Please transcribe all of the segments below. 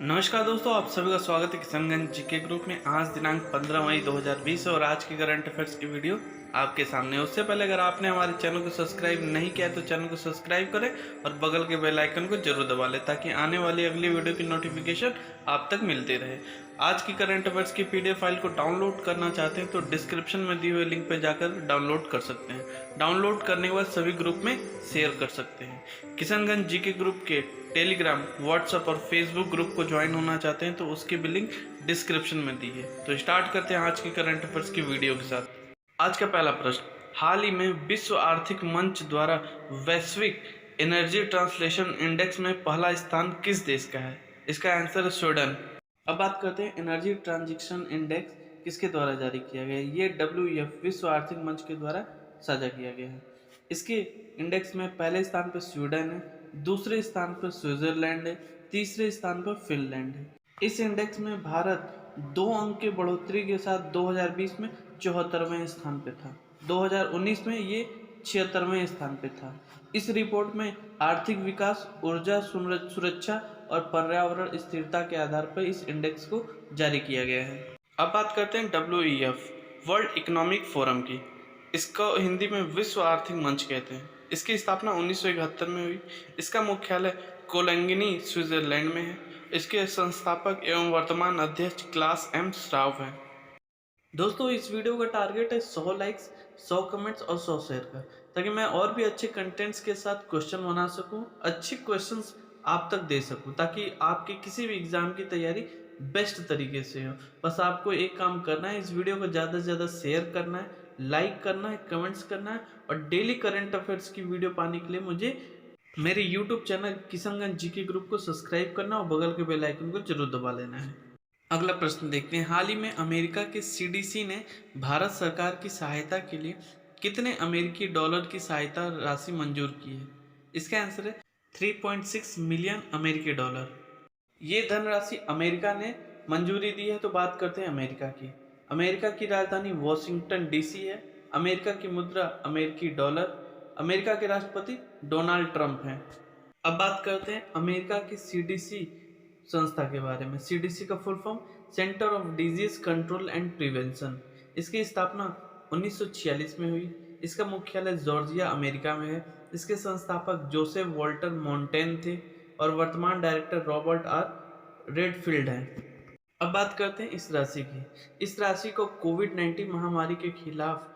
नमस्कार दोस्तों, आप सभी का स्वागत है किशनगंज जीके ग्रुप में। आज दिनांक 15 मई 2020 और आज की करंट अफेयर्स की वीडियो आपके सामने। उससे पहले अगर आपने हमारे चैनल को सब्सक्राइब नहीं किया है तो चैनल को सब्सक्राइब करें और बगल के बेल आइकन को जरूर दबा लें ताकि आने वाली अगली वीडियो की नोटिफिकेशन आप तक मिलती रहे। आज की करंट अफेयर्स की पीडीएफ फाइल को डाउनलोड करना चाहते हैं तो डिस्क्रिप्शन में दिए हुए लिंक पर जाकर डाउनलोड कर सकते हैं। डाउनलोड करने के बाद सभी ग्रुप में शेयर कर सकते हैं। किशनगंज जीके ग्रुप के टेलीग्राम, व्हाट्सएप और फेसबुक ग्रुप को ज्वाइन होना चाहते हैं तो उसकी भी लिंक डिस्क्रिप्शन में दी है। तो स्टार्ट करते हैं आज की करंट अफेयर्स की वीडियो के साथ। आज का पहला प्रश्न, हाल ही में विश्व आर्थिक मंच द्वारा वैश्विक एनर्जी ट्रांसलेशन इंडेक्स में पहला स्थान किस देश का है? इसका आंसर है स्वीडन। अब बात करते हैं एनर्जी ट्रांजिशन इंडेक्स किसके द्वारा जारी किया गया है। ये WEF विश्व आर्थिक मंच के द्वारा साझा किया गया है। इसके इंडेक्स में पहले स्थान पर स्वीडन है, दूसरे स्थान पर स्विट्जरलैंड है, तीसरे स्थान पर फिनलैंड है। इस इंडेक्स में भारत 2 अंक के बढ़ोतरी के साथ 2020 में 74वें स्थान पे था। 2019 में ये 76वें स्थान पे था। इस रिपोर्ट में आर्थिक विकास, ऊर्जा सुरक्षा और पर्यावरण स्थिरता के आधार पर इस इंडेक्स को जारी किया गया है। अब बात करते हैं WEF वर्ल्ड इकोनॉमिक फोरम की। इसको हिंदी में विश्व आर्थिक मंच कहते हैं। इसकी स्थापना 1971 में हुई। इसका मुख्यालय कोलोंगिनी स्विट्जरलैंड में है। इसके संस्थापक एवं वर्तमान अध्यक्ष क्लास एम श्वाब हैं। दोस्तों, इस वीडियो का टारगेट है 100 लाइक्स, 100 कमेंट्स और 100 शेयर का, ताकि मैं और भी अच्छे कंटेंट्स के साथ क्वेश्चन बना सकूं, अच्छे क्वेश्चंस आप तक दे सकूं, ताकि आपके किसी भी एग्जाम की तैयारी बेस्ट तरीके से हो। बस आपको एक काम करना है, इस वीडियो को ज़्यादा से ज़्यादा शेयर करना है, लाइक करना है, कमेंट्स करना है और डेली करंट अफेयर्स की वीडियो पाने के लिए मुझे मेरे YouTube channel Kishanganj GK group को सब्सक्राइब करना और बगल के बेल आइकन को जरूर दबा लेना है। अगला प्रश्न देखते हैं, हाल ही में अमेरिका के CDC ने भारत सरकार की सहायता के लिए कितने अमेरिकी डॉलर की सहायता राशि मंजूर की है? इसका आंसर है 3.6 मिलियन अमेरिकी डॉलर। ये धनराशि अमेरिका ने मंजूरी दी है। तो बात करते हैं अमेरिका की। अमेरिका की राजधानी वॉशिंगटन DC है। अमेरिका की मुद्रा अमेरिकी डॉलर। अमेरिका के राष्ट्रपति डोनाल्ड ट्रंप हैं। अब बात करते हैं अमेरिका की CDC संस्था के बारे में। CDC का full form centre of disease control and prevention. इसकी स्थापना 1946 में हुई। इसका मुख्यालय जॉर्जिया, अमेरिका में है। इसके संस्थापक जोसेफ वॉल्टर मोंटेन थे और वर्तमान डायरेक्टर रॉबर्ट R रेडफील्ड हैं। अब बात करते हैं इस राशि की। इस राशि को कोविड-19 महामारी के खिलाफ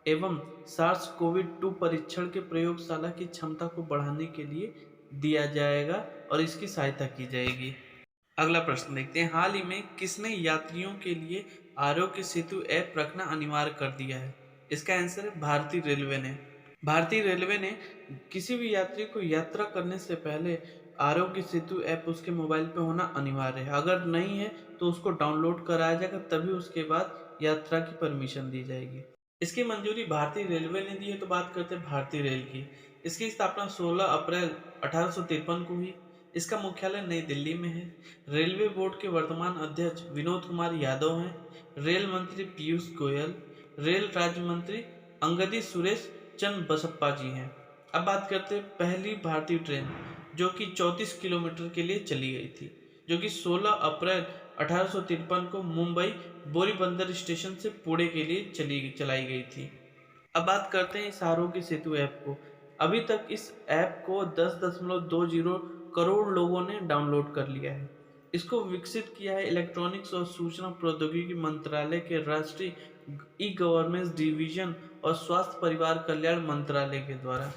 एवं SARS-CoV-2 परीक्षण के प्रयोगशाला की क्षमता को बढ़ाने के लिए दिया जाएगा और इसकी सहायता की जाएगी। अगला प्रश्न देखते हैं, हाल ही में किसने यात्रियों के लिए आरोग्य सेतु ऐप रखना अनिवार्य कर दिया है? इसका आंसर है भारतीय रेलवे ने। भारतीय रेलवे ने किसी भी यात्री को यात्रा करने से पहले आरोग्य सेतु ऐप उसके मोबाइल पे होना अनिवार्य है। अगर नहीं है तो उसको डाउनलोड कराया जाएगा, तभी उसके बाद यात्रा की परमिशन दी जाएगी। इसकी मंजूरी भारतीय रेलवे ने दी है। तो बात करते हैं भारतीय रेल की। इसकी स्थापना 16 अप्रैल 1853 को हुई। इसका मुख्यालय नई दिल्ली में है। रेलवे बोर्ड के वर्तमान अध्यक्ष विनोद कुमार यादव हैं। रेल मंत्री पीयूष गोयल, रेल राज्य मंत्री अंगदी सुरेश चंद बसप्पा जी हैं। अब बात करते हैं पहली भारतीय ट्रेन जो कि 34 किलोमीटर के लिए चली गई थी, जो कि 16 अप्रैल 1853 को मुंबई बोरीबंदर स्टेशन से पुणे के लिए चलाई गई थी। अब बात करते हैं इस आरोग्य सेतु ऐप को। अभी तक इस ऐप को 10.20 करोड़ लोगों ने डाउनलोड कर लिया है। इसको विकसित किया है इलेक्ट्रॉनिक्स और सूचना प्रौद्योगिकी मंत्रालय के राष्ट्रीय ई-गवर्नेंस डिवीजन और स्वास्थ्य परिवार कल्याण मंत्रालय के द्वारा।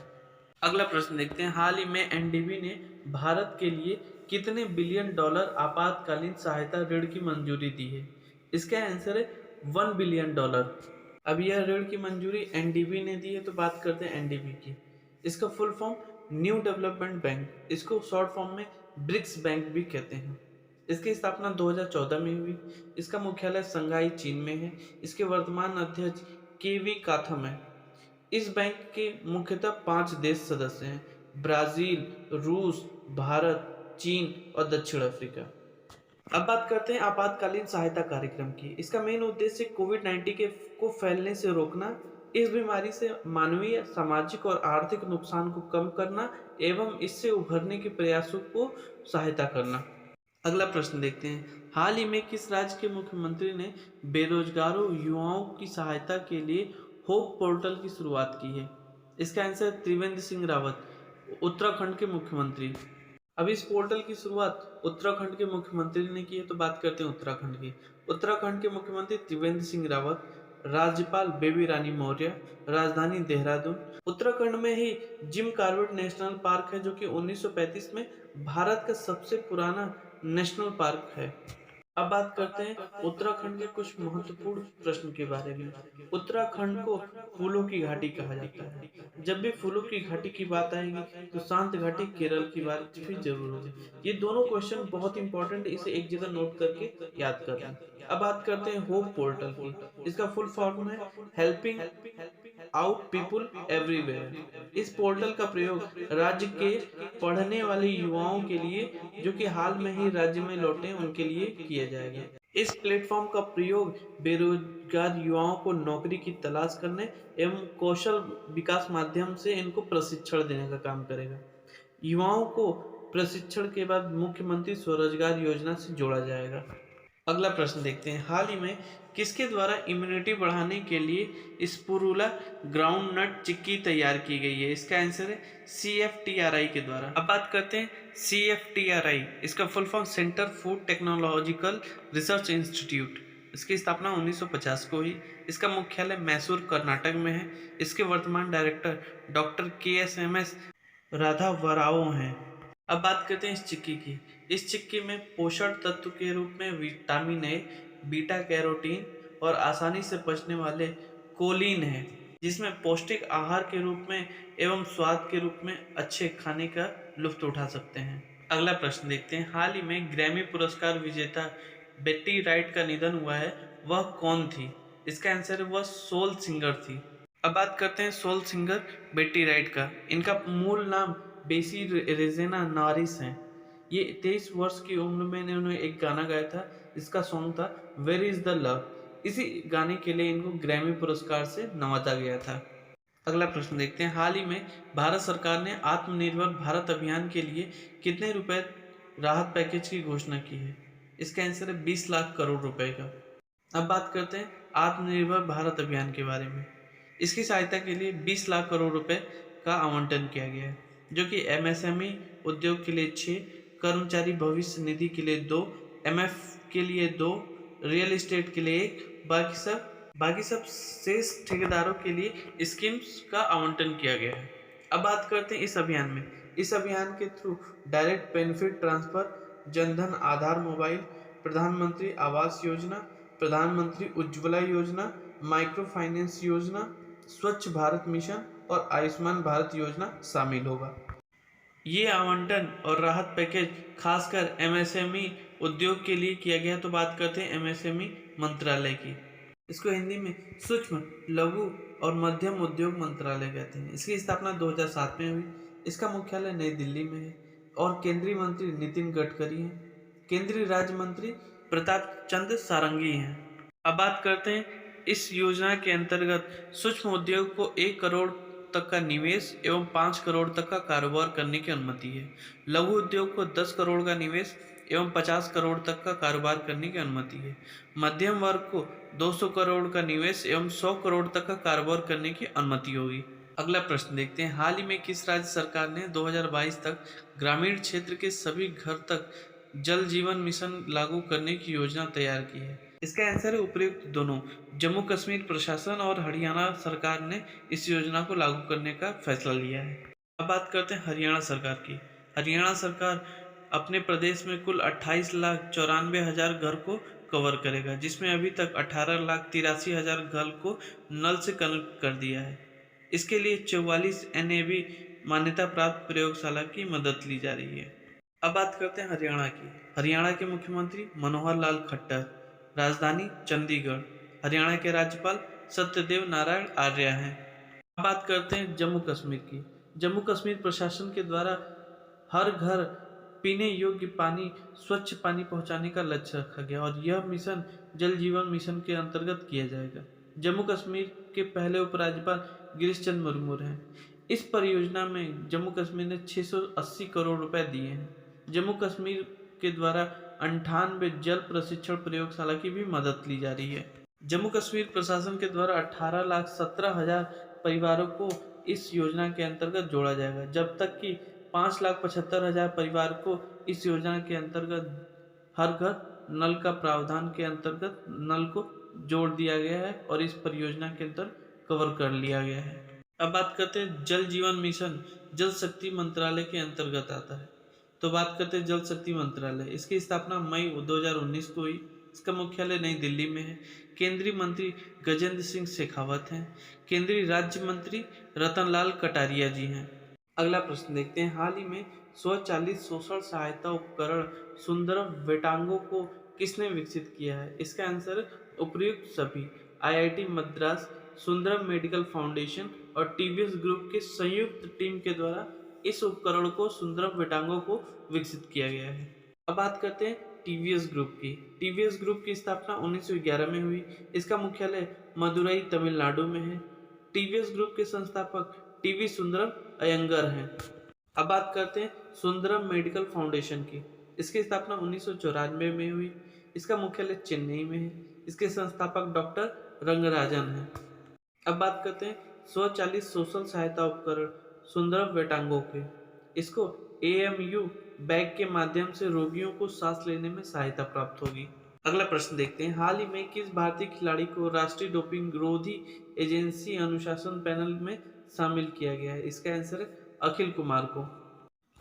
अगला प्रश्न देखते हैं, हाल ही में NDB ने भारत के लिए कितने बिलियन डॉलर आपातकालीन सहायता ऋण की मंजूरी दी है? इसका आंसर है 1 बिलियन डॉलर। अब यह ऋण की मंजूरी NDB ने दी है। तो बात करते हैं NDB की। इसका full form new development bank, इसको शॉर्ट फॉर्म में ब्रिक्स बैंक भी कहते हैं। इसकी स्थापना 2014 में हुई। इसका मुख्यालय शंघाई, चीन में है। इसके वर्तमान अध्यक्ष KV काथम है। इस बैंक के मुख्यतः 5 देश सदस्य हैं: ब्राजील, रूस, भारत, चीन और दक्षिण अफ्रीका। अब बात करते हैं आपातकालीन सहायता कार्यक्रम की। इसका मेन उद्देश्य कोविड-19 को फैलने से रोकना, इस बीमारी से मानवीय, सामाजिक और आर्थिक नुकसान को कम करना एवं इससे उभरने के प्रयासों को सहायता करना। अगला प्रश्न देखते हैं, हाल ही में किस राज्य के मुख्यमंत्री ने बेरोजगारों युवाओं की सहायता के लिए होप पोर्टल की शुरुआत की है? इसका आंसर है त्रिवेंद्र सिंह रावत, उत्तराखंड के मुख्यमंत्री। अब इस पोर्टल की शुरुआत उत्तराखंड के मुख्यमंत्री ने की है, तो बात करते हैं उत्तराखंड की। उत्तराखंड के मुख्यमंत्री त्रिवेंद्र सिंह रावत, राज्यपाल बेबी रानी मौर्य, राजधानी देहरादून। उत्तराखंड में ही जिम कॉर्बेट नेशनल पार्क है, जो कि 1935 में भारत का सबसे पुराना नेशनल पार्क है। अब बात करते हैं उत्तराखंड के कुछ महत्वपूर्ण प्रश्न के बारे में। उत्तराखंड को फूलों की घाटी कहा जाता है। जब भी फूलों की घाटी की बात आएगी तो शांत घाटी केरल की बात भी जरूर होगी। ये दोनों क्वेश्चन बहुत इंपॉर्टेंट, इसे एक जगह नोट करके याद कर लें। अब बात करते हैं होप पोर्टल की। इसका फुल फॉर्म है हेल्पिंग आउट पीपुल एवरीवेयर। इस पोर्टल का प्रयोग राज्य के पढ़ने वाले युवाओं के लिए, जो कि हाल में ही राज्य में लौटे, उनके लिए किया जाएगा। इस प्लेटफॉर्म का प्रयोग बेरोजगार युवाओं को नौकरी की तलाश करने एवं कौशल विकास माध्यम से इनको प्रशिक्षण देने का काम करेगा। युवाओं को प्रशिक्षण के बाद मुख्यमंत्री स्वरोजगार योजना से जोड़ा जाएगा। अगला प्रश्न देखते हैं, हाल ही में किसके द्वारा इम्यूनिटी बढ़ाने के लिए स्पुरुला ग्राउंडनट चिक्की तैयार की गई है? इसका आंसर है CFTRI के द्वारा। अब बात करते हैं CFTRI, इसका full form centre food technological research institute. इसकी स्थापना 1950 को हुई। इसका मुख्यालय मैसूर कर्नाटक में है। इसके वर्तमान डायरेक्टर डॉक्टर KSMS राधावराओ हैं। अब बात करते हैं इस चिक्की की। इस चिक्की में पोषण तत्व के रूप में विटामिन ए, बीटा कैरोटीन और आसानी से पचने वाले कोलिन है, जिसमें पौष्टिक आहार के रूप में एवं स्वाद के रूप में अच्छे खाने का लुत्फ उठा सकते हैं। अगला प्रश्न देखते हैं, हाल ही में ग्रैमी पुरस्कार विजेता बेट्टी राइट का निधन हुआ है, वह कौन थी? इसका आंसर है वह सोल सिंगर थी। अब बात करते हैं सोल सिंगर बेट्टी राइट का। इनका मूल नाम बेसी रेजेना नॉरिस है। ये 23 वर्ष की उम्र में इन्होंने एक गाना गाया था, इसका सॉन्ग था वेयर इज द लव। इसी गाने के लिए इनको ग्रैमी पुरस्कार से नवाजा गया था। अगला प्रश्न देखते हैं, हाल ही में भारत सरकार ने आत्मनिर्भर भारत अभियान के लिए कितने रुपए राहत पैकेज की घोषणा की है? इसका आंसर है 20 लाख करोड़ रुपए का। अब बात करते हैं आत्मनिर्भर भारत अभियान के बारे में। इसकी सहायता के लिए 20 लाख करोड़ रुपए का आवंटन किया गया है, जो कि MSME उद्योग के लिए 6, कर्मचारी भविष्य निधि के लिए 2, MF के लिए 2, रियल एस्टेट के लिए 1, बाकी सब शेष ठेकेदारों के लिए स्कीम्स का आवंटन किया गया है। अब बात करते हैं इस अभियान में। इस अभियान के through direct benefit transfer, Jan Dhan Aadhaar mobile, Pradhan Mantri Awas योजना, प्रधानमंत्री उज्ज्वला योजना, माइक्रो फाइनेंस योजना, स्वच्छ भारत मिशन और आयुष्मान भारत योजना शामिल होगा। ये आवंटन और राहत पैकेज खासकर MSME उद्योग के लिए किया गया। तो बात करते हैं MSME मंत्रालय की। इसको हिंदी में सूक्ष्म लघु और मध्यम उद्योग मंत्रालय कहते हैं। इसकी स्थापना 2007 में हुई। इसका मुख्यालय नई दिल्ली में है और केंद्रीय मंत्री नितिन गडकरी हैं। केंद्रीय राज्य मंत्री प्रताप चंद्र सारंगी हैं। अब बात करते हैं इस योजना के अंतर्गत सूक्ष्म उद्योग को 1 करोड़ तक का निवेश एवं 5 करोड़ तक का कारोबार करने की अनुमति है। लघु उद्योग को 10 करोड़ का निवेश एवं 50 करोड़ तक का कारोबार करने की अनुमति है। मध्यम वर्ग को 200 करोड़ का निवेश एवं 100 करोड़ तक का कारोबार करने की अनुमति होगी। अगला प्रश्न देखते हैं, हाल ही में किस राज्य सरकार ने 2022 तक ग्रामीण क्षेत्र के सभी घर तक जल जीवन मिशन लागू करने की योजना तैयार की है? इसका आंसर है उपयुक्त दोनों। जम्मू कश्मीर प्रशासन और हरियाणा सरकार ने इस योजना को लागू करने का फैसला लिया है। अब बात करते हैं हरियाणा सरकार की। हरियाणा सरकार अपने प्रदेश में कुल 28,94,000 घर को कवर करेगा, जिसमें अभी तक 18,83,000 घर को नल से कनेक्ट कर दिया है। इसके लिए 44 NAB मान्यता प्राप्त प्रयोगशाला की मदद ली जा रही है। अब बात करते हैं हरियाणा की। हरियाणा के मुख्यमंत्री मनोहर लाल खट्टर, राजधानी चंडीगढ़। हरियाणा के राज्यपाल सत्यदेव नारायण आर्य हैं। अब बात करते हैं जम्मू कश्मीर की। जम्मू कश्मीर प्रशासन के द्वारा हर घर पीने योग्य पानी, स्वच्छ पानी पहुंचाने का लक्ष्य रखा गया और यह मिशन जल जीवन मिशन के अंतर्गत किया जाएगा। जम्मू कश्मीर के पहले उपराज्यपाल गिरीश चंद्र मुर्मू हैं। इस परियोजना में जम्मू कश्मीर ने 680 करोड़ रुपए दिए हैं। जम्मू कश्मीर के द्वारा 98 जल प्रशिक्षण प्रयोगशाला की भी मदद ली जा रही है। जम्मू कश्मीर प्रशासन के द्वारा 18,17,000 परिवारों को इस योजना के अंतर्गत जोड़ा जाएगा, जब तक कि 5,75,000 परिवार को इस योजना के अंतर्गत हर घर नल का प्रावधान के अंतर्गत नल को जोड़ दिया गया है और इस परियोजना के अंतर कवर कर लिया गया है। अब बात करते हैं जल जीवन मिशन जल शक्ति मंत्रालय के अंतर्गत आता है। तो बात करते हैं जल शक्ति मंत्रालय। इसकी स्थापना मई 2019 को हुई। इसका मुख्यालय नई दिल्ली में है। केंद्रीय मंत्री गजेंद्र सिंह शेखावत हैं। केंद्रीय राज्य मंत्री रतनलाल कटारिया जी हैं। अगला प्रश्न देखते हैं, हाल ही में स्वचालित शोषण सहायता उपकरण सुंदरम वेटांगो को किसने विकसित किया है? इसका आंसर उपर्युक्त सभी IIT Madras, Sundaram medical foundation और टीवीएस ग्रुप के संयुक्त टीम के द्वारा इस उपकरण को सुंदरम वेटांगो को विकसित किया गया है। अब बात करते हैं टीवीएस ग्रुप की। टीवीएस ग्रुप की स्थापना 1911 में हुई। इसका मुख्यालय मदुरई तमिलनाडु में है। टीवीएस ग्रुप के संस्थापक टीवी सुंदरम अयंगर हैं। अब बात करते हैं सुंदरम मेडिकल फाउंडेशन की। इसकी स्थापना 1994 में हुई। इसका मुख्यालय चेन्नई में है। इसके संस्थापक डॉक्टर रंगराजन हैं। अब बात करते हैं स्वचालित सोशल सहायता उपकरण सुंदरम वेटांगो के। इसको AMU बैग के माध्यम से रोगियों को सांस लेने में सहायता प्राप्त होगी। अगला प्रश्न देखते हैं, हाल ही में किस भारतीय खिलाड़ी को राष्ट्रीय डोपिंग विरोधी एजेंसी अनुशासन पैनल में शामिल किया गया है? इसका आंसर है अखिल कुमार को।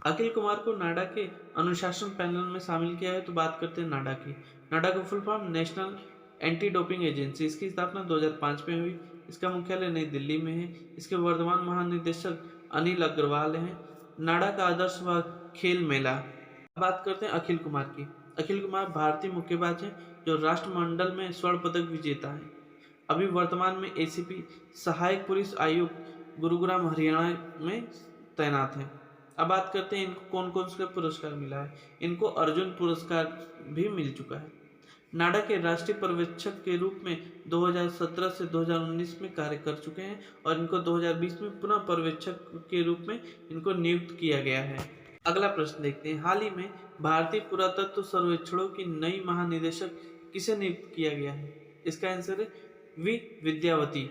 अखिल कुमार को नाडा के अनुशासन पैनल में शामिल किया है। तो बात करते हैं नाडा की। नाडा का full form national anti doping agency. इसकी स्थापना 2005 में हुई। इसका मुख्यालय नई दिल्ली में है। इसके वर्तमान महानिदेशक अनिल अग्रवाल हैं। नाडा का आदर्श व खेल मेला। बात करते हैं अखिल कुमार की। अखिल कुमार भारतीय मुक्केबाज हैं जो राष्ट्रमंडल में स्वर्ण पदक विजेता हैं। अभी वर्तमान में ACP सहायक पुलिस आयुक्त गुरुग्राम हरियाणा में तैनात हैं। अब बात करते हैं इनको कौन कौन से पुरस्कार मिला है। इनको अर्जुन पुरस्कार भी मिल चुका है। नाडा के राष्ट्रीय पर्यवेक्षक के रूप में 2017 से 2019 में कार्य कर चुके हैं और इनको 2020 में पुनः पर्यवेक्षक के रूप में इनको नियुक्त किया गया है। अगला प्रश्न देखते हैं, हाल ही में भारतीय पुरातत्व सर्वेक्षणों की नई महानिदेशक किसे नियुक्त किया गया है? इसका आंसर है वी विद्यावती।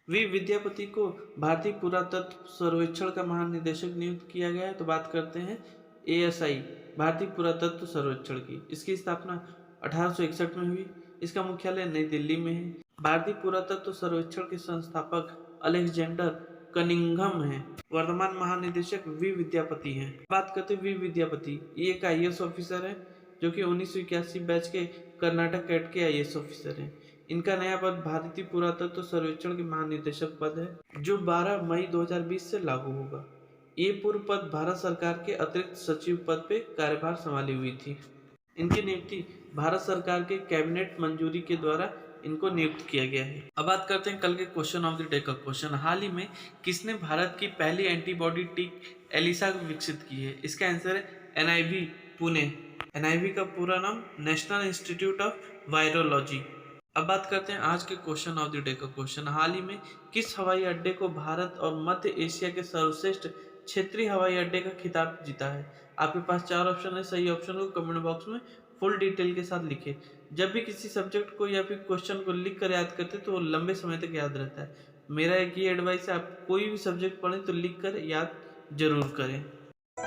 वी विद्यापति को भारतीय पुरातत्व सर्वेक्षण का महानिदेशक नियुक्त किया गया है। तो बात करते हैं ASI भारतीय पुरातत्व सर्वेक्षण की। इसकी स्थापना 1861 में हुई। इसका मुख्यालय नई दिल्ली में है। भारतीय पुरातत्व सर्वेक्षण के संस्थापक अलेक्जेंडर कनिंघम हैं। वर्तमान महानिदेशक वी विद्यापति हैं। बात करते हैं वी विद्यापति, ये एक IAS ऑफिसर है जो कि 1981 बैच के कर्नाटक कैट के IAS ऑफिसर हैं। इनका नया पद भारतीय पुरातत्व सर्वेक्षण के महानिदेशक पद है जो 12 मई 2020 से लागू होगा। ये पूर्व पद भारत सरकार के अतिरिक्त सचिव पद पे कार्यभार संभाली हुई थी। इनकी नियुक्ति भारत सरकार के कैबिनेट मंजूरी के द्वारा इनको नियुक्त किया गया है। अब बात करते हैं कल के क्वेश्चन ऑफ द डे का क्वेश्चन, हाल ही में किसने भारत की पहली एंटीबॉडी टीक एलिसा विकसित की है? इसका आंसर है NIV पुणे। NIV का पूरा नाम नेशनल इंस्टीट्यूट ऑफ वायरोलॉजी। अब बात करते हैं आज के क्वेश्चन ऑफ द डे का क्वेश्चन, हाल ही में किस हवाई अड्डे को भारत और मध्य एशिया के सर्वश्रेष्ठ क्षेत्रीय हवाई अड्डे का खिताब जीता है? आपके पास 4 ऑप्शन है। सही ऑप्शन को कमेंट बॉक्स में फुल डिटेल के साथ लिखे। जब भी किसी सब्जेक्ट को या फिर क्वेश्चन को लिख कर याद करते तो वो लंबे समय तक याद रहता है। मेरा एक ही एडवाइस है, आप कोई भी सब्जेक्ट पढ़ें तो लिख कर याद जरूर करें।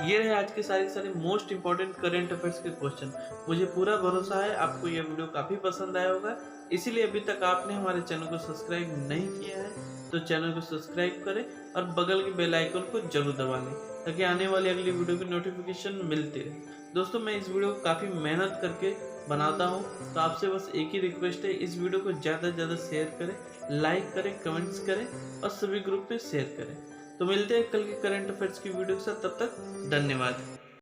ये रहे आज के सारे मोस्ट इंपॉर्टेंट करंट अफेयर्स के क्वेश्चन। मुझे पूरा भरोसा है आपको यह वीडियो काफ़ी पसंद आया होगा, इसीलिए अभी तक आपने हमारे चैनल को सब्सक्राइब नहीं किया है तो चैनल को सब्सक्राइब करें और बगल के बेल आइकन को जरूर दबा लें ताकि आने वाली अगली वीडियो की नोटिफिकेशन मिलती रहे। दोस्तों, मैं इस वीडियो को काफ़ी मेहनत करके बनाता हूँ, तो आपसे बस एक ही रिक्वेस्ट है, इस वीडियो को ज़्यादा से ज़्यादा शेयर करें, लाइक करें, कमेंट्स करें और सभी ग्रुप में शेयर करें। तो मिलते हैं कल के करंट अफेयर्स की वीडियो के साथ, तब तक धन्यवाद।